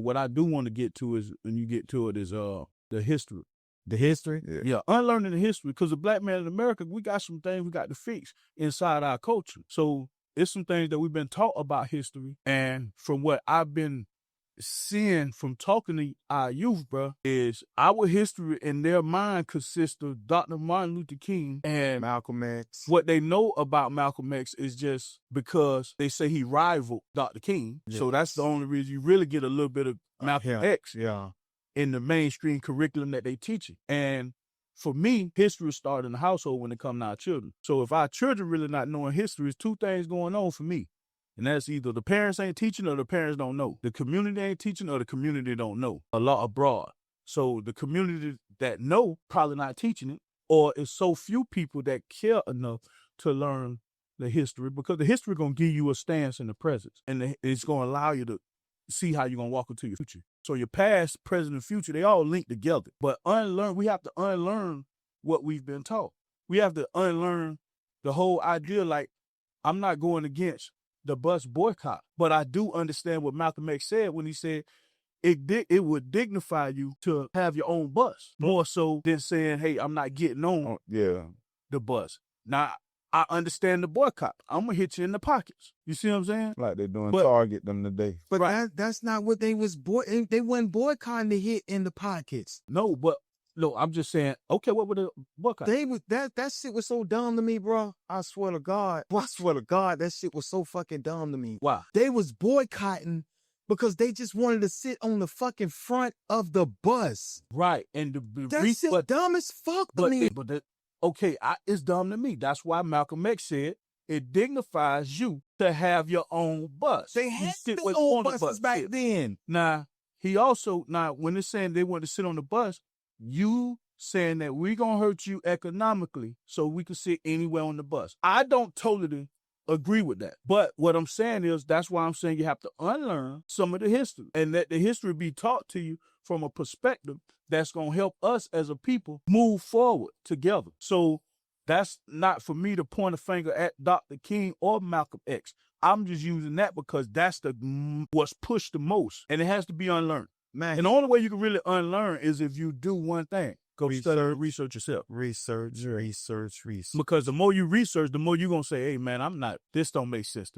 What I do want to get to is, when you get to it, is the history. The history? Yeah, unlearning the history, because the black man in America, we got some things we got to fix inside our culture. So it's some things that we've been taught about history, and from what I've been seeing from talking to our youth, bro, is our history in their mind consists of Dr. Martin Luther King and Malcolm X. What they know about Malcolm X is just because they say he rivaled Dr. King. Yes. So that's the only reason you really get a little bit of Malcolm X in the mainstream curriculum that they teaching. And for me, history started in the household when it comes to our children. So if our children really not knowing history, there's two things going on for me. And that's either the parents ain't teaching or the parents don't know. The community ain't teaching or the community don't know. A lot abroad. So the community that know probably not teaching it, or it's so few people that care enough to learn the history, because the history going to give you a stance in the present, and it's going to allow you to see how you're going to walk into your future. So your past, present, and future, they all link together. But we have to unlearn what we've been taught. We have to unlearn the whole idea, like, I'm not going against the bus boycott, but I do understand what Malcolm X said when he said it would dignify you to have your own bus, more so than saying, hey, I'm not getting on the bus. Now, I understand the boycott. I'm going to hit you in the pockets. You see what I'm saying? Like they're doing Target them today. But that's not what they was, they wasn't boycotting the hit in the pockets. No, I'm just saying, okay, what would the boycott? That shit was so dumb to me, bro. I swear to God, that shit was so fucking dumb to me. Why? They was boycotting because they just wanted to sit on the fucking front of the bus. Right. And that shit dumb as fuck to me. It's dumb to me. That's why Malcolm X said it dignifies you to have your own bus. They had their own buses back then. Now, when they're saying they want to sit on the bus, you saying that we're going to hurt you economically so we can sit anywhere on the bus. I don't totally agree with that. But what I'm saying is, that's why I'm saying you have to unlearn some of the history, and let the history be taught to you from a perspective that's going to help us as a people move forward together. So that's not for me to point a finger at Dr. King or Malcolm X. I'm just using that because that's what's pushed the most, and it has to be unlearned. Man, and the only way you can really unlearn is if you do one thing. Go research yourself. Research. Because the more you research, the more you're going to say, hey, man, this don't make sense to me.